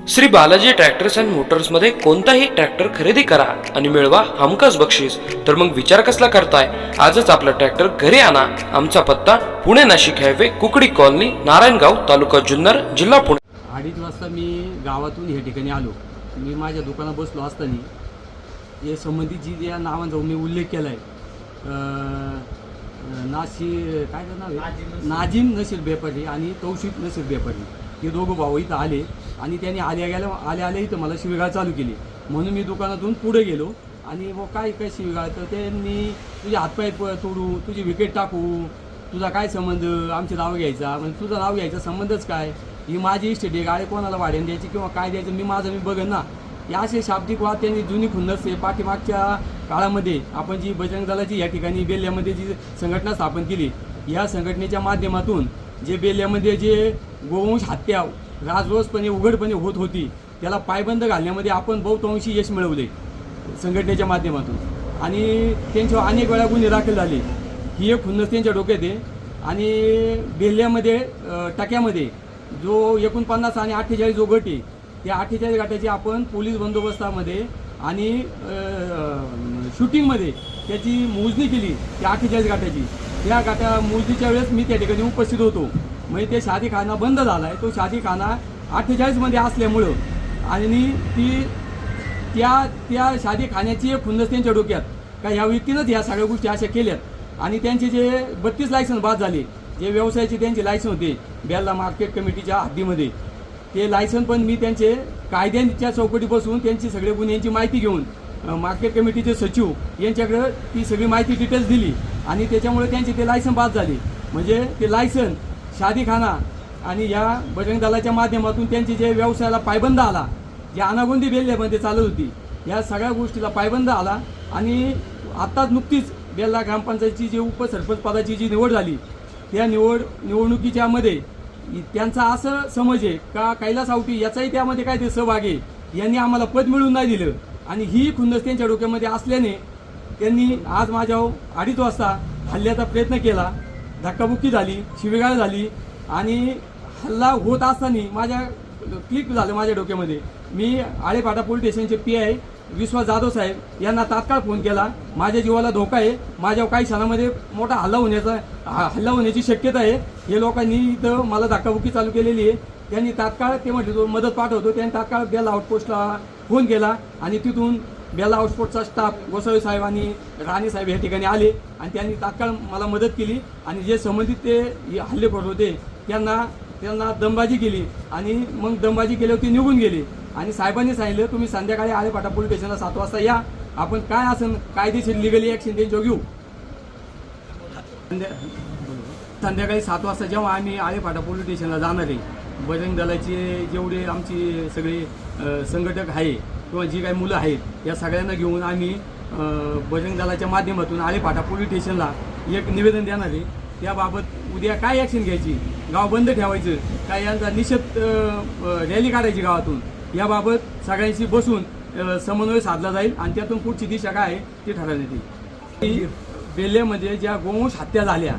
Shri Balaji tractors and Motors मध्ये कोणताही tractor खरेदी करा आणि मिळवा हमखास बक्षीस। तर मग विचार कसला करताय, आजच आपला ट्रॅक्टर घरी आणा। आमचा पत्ता पुणे नाशिक हायवे, कुकडी कॉलनी, नारायणगाव, तालुका जुन्नर, जिल्हा पुणे। 2:30 वाजता मी गावातून हे ठिकाणी आलो। मी माझ्या दुकानात बसलो असताना हे संबंधित जी या नावांचा मी उल्लेख केला आहे, काय नाव आहे, नाजिम नशीर बेपारी आणि तौशिक नशीर बेपारी, हे दोघं भाऊ इथं आले आणि त्यांनी आल्या इथं मला शिवीगाळ चालू केली। म्हणून मी दुकानातून पुढे गेलो आणि वो काय शिवीगाळ, तर त्यांनी तुझे हातपाय तोडू, तुझी विकेट टाकू, तुझा काय संबंध, आमचे नाव घ्यायचा, म्हणजे तुझं नाव घ्यायचा संबंधच काय, ही माझी इस्टेट आहे, गाडी कोणाला वाढेन द्यायची किंवा काय द्यायचं, मी बघेन ना। या असे शाब्दिक वाद त्यांनी जुनी खुन्नस आहे। पाठीमागच्या काळामध्ये आपण जी बजरंग दलाची या ठिकाणी बेल्ल्यामध्ये जी संघटना स्थापन केली, या संघटनेच्या माध्यमातून जे बेल्ल्यामध्ये जे गोवंश हत्या राजरोसपणे उघडपणे होत होती, त्याला पायबंद घालण्यामध्ये आपण बहुतांशी यश मिळवले संघटनेच्या माध्यमातून। आणि त्यांच्यावर अनेक वेळा गुन्हे दाखल झाले, ही एक खुन्नस त्यांच्या डोक्यात आहे। आणि बेल्ल्यामध्ये टाक्यामध्ये जो 49 आणि 48 जो गट आहे, त्या 48 गटाची आपण पोलीस बंदोबस्तामध्ये आणि शूटिंगमध्ये त्याची मोजणी केली। त्या 48 गटाची त्या गटा मोजणीच्या वेळेस मी त्या ठिकाणी उपस्थित होतो। म्हणजे ते शादीखाना बंद झाला आहे, तो शादीखाना 48मध्ये असल्यामुळं आणि त्या शादीखान्याची एक खुन्नस त्यांच्या डोक्यात का ह्या व्यक्तीनंच ह्या सगळ्या गोष्टी अशा केल्यात। आणि त्यांचे जे 32 लायसन बाद झाले, जे व्यवसायाचे त्यांचे लायसन होते बेल्ला मार्केट कमिटीच्या हद्दीमध्ये, ते लायसन पण मी त्यांचे कायद्याच्या चौकटीपासून त्यांची सगळे गुन्ह्यांची माहिती घेऊन मार्केट कमिटीचे सचिव यांच्याकडे ती सगळी माहिती डिटेल्स दिली आणि त्याच्यामुळे त्यांचे ते लायसन बाद झाले। म्हणजे ते लायसन, शादीखाना आणि या बजरंग दलाच्या माध्यमातून त्यांचे जे व्यवसायाला पायबंद आला, ज्या अनागोंदी बेल्ल्यामध्ये चालत होती, या सगळ्या गोष्टीला पायबंद आला। आणि आत्ताच नुकतीच बेल्ला ग्रामपंचायतची जी उपसरपंच पदाची जी निवड झाली, त्या निवडणुकीच्या मध्ये त्यांचा असं समज आहे का कैलास आवटी याचाही त्यामध्ये काय ते सहभाग आहे, यांनी आम्हाला पद मिळवून नाही दिलं। आणि ही खुन्नस त्यांच्या डोक्यामध्ये असल्याने त्यांनी आज माझ्यावर 2:30 वाजता हल्ल्याचा प्रयत्न केला, धक्काबुक्की झाली, शिवीगाळ झाली आणि हल्ला होत असताना माझ्या क्लिक झालं माझ्या डोक्यामध्ये। मी आळेपाटा पोलीस स्टेशनचे PI विश्वास जाधव साहेब यांना तात्काळ फोन केला। माझ्या जीवाला धोका आहे, माझ्यावर काही क्षणामध्ये मोठा हल्ला होण्याची शक्यता आहे, हे लोकांनी इथं मला धक्काबुक्की चालू केलेली आहे। त्यांनी तात्काळ ते म्हटले तो मदत पाठवतो, त्यांनी तात्काळ बेल्ला आउटपोस्टला फोन केला आणि तिथून बेल्ला आउटपोस्टचा स्टाफ गोसावी साहेब आणि राणे साहेब या ठिकाणी आले आणि त्यांनी तात्काळ मला मदत केली। आणि जे संबंधित ते हल्लेखोर होते त्यांना दमबाजी केली आणि मग दमबाजी केल्यावर ते निघून गेले। आणि साहेबांनी सांगितलं तुम्ही संध्याकाळी आळेपाटा पोलीस स्टेशनला 7 वाजता या, आपण काय असेल कायदेशीर लिगली ॲक्शन त्यांच्यावर घेऊ। संध्याकाळी 7 वाजता जेव्हा आम्ही आळेपाटा पोलीस स्टेशनला जाणार आहे, बजरंग दलाचे जेवढे आमची सगळे संघटक आहे किंवा जी काही मुलं आहेत, या सगळ्यांना घेऊन आम्ही बजरंग दलाच्या माध्यमातून आळेपाटा पोलीस स्टेशनला एक निवेदन देणार आहे। त्याबाबत उद्या काय ॲक्शन घ्यायची, गाव बंद ठेवायचं, काय यांचा निषेध रॅली काढायची गावातून, याबाबत सगळ्यांशी बसून समन्वय साधला जाईल आणि त्यातून पुढची दिशा काय आहे ती ठरवण्यात येईल। बेल्ल्यामध्ये ज्या गोवंश हत्या झाल्या,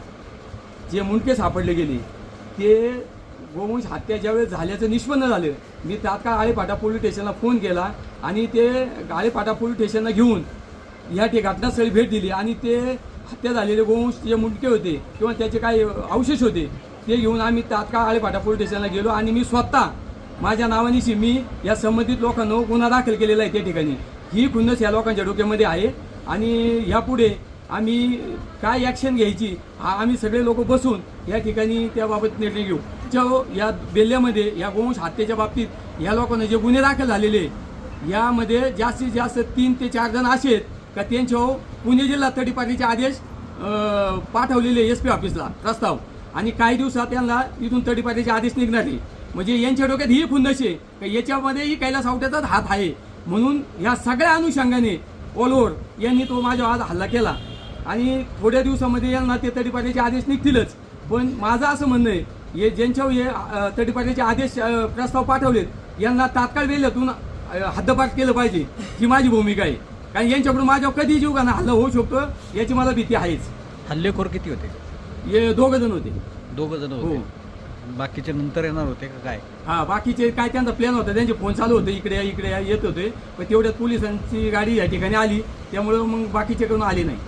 जे मुंडके सापडले गेले, ते गोवंश हत्या ज्यावेळेस झाल्याचं निष्पन्न झालं, मी तात्काळ आळेपाटा पोलीस स्टेशनला फोन केला आणि ते आळेपाटा पोलीस स्टेशनला घेऊन या घटनास्थळी भेट दिली आणि ते हत्या झालेले गोवंश जे मुंडके होते किंवा त्याचे काही अवशेष होते ते घेऊन आम्ही तात्काळ आळेपाटा पोलीस स्टेशनला गेलो आणि मी स्वतः माझ्या नावानिशी मी या संबंधित लोकांना गुन्हा दाखल केलेला आहे। त्या ठिकाणी ही खुन्नस या लोकांच्या डोक्यामध्ये आहे आणि यापुढे आम्ही काय ॲक्शन घ्यायची आम्ही सगळे लोक बसून या ठिकाणी त्याबाबत निर्णय घेऊ। या बेल्ल्यामध्ये या गोवंश हत्येच्या बाबतीत या लोकांना जे गुन्हे दाखल झालेले, यामध्ये जास्तीत जास्त 3 ते 4 जण असे आहेत का त्यांच्यावर पुणे जिल्हा तडीपारीचे आदेश पाठवलेले SP ऑफिसला प्रस्ताव, आणि काही दिवसात त्यांना इथून तडीपारीचे आदेश निघणार आहे। म्हणजे यांच्या डोक्यात ही खुन्नस आहे का याच्यामध्येही कैलास आवट्याचाच हात आहे। म्हणून ह्या सगळ्या अनुषंगाने ऑल ओव्हर यांनी तो माझ्यावर आज हल्ला केला आणि थोड्या दिवसामध्ये यांना ते तडीपारीचे आदेश निघतीलच। पण माझं असं म्हणणं आहे, हे ज्यांच्यावर हे तडीपारीचे आदेश प्रस्ताव पाठवलेत, यांना तात्काळ बेल्ल्यातून हद्दपार केलं पाहिजे, ही माझी भूमिका आहे। कारण यांच्याकडून माझ्यावर कधी जीव घाणा हल्ला होऊ शकतो याची मला भीती आहेच। हल्लेखोर किती होते? हे 2 जण होते। 2 जण हो। होते। बाकीचे नंतर येणार होते का काय? हा, बाकीचे काय त्यांचा प्लॅन होता, त्यांचे फोन चालू होते, इकडे या येत होते, पण तेवढ्यात पोलिसांची गाडी या ठिकाणी आली, त्यामुळं मग बाकीचे कडून आले नाही.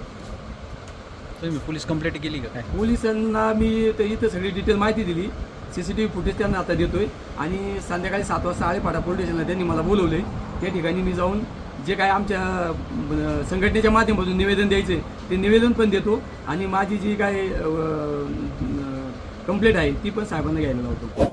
तुम्ही पोलीस कंप्लेंट केली का काय? पोलिसांना मी इथं सगळी डिटेल माहिती दिली, CCTV फुटेज त्यांना आता देतोय आणि संध्याकाळी 7 वाजता आळेपाडा पोलीस स्टेशनला त्यांनी मला बोलवले. त्या ठिकाणी मी जाऊन जे काय आमच्या संघटनेच्या माध्यमातून निवेदन द्यायचे ते निवेदन पण देतो आणि माझी जी काय कंप्लेंट आहे ती पण साहेबांना घ्यायला लावतो.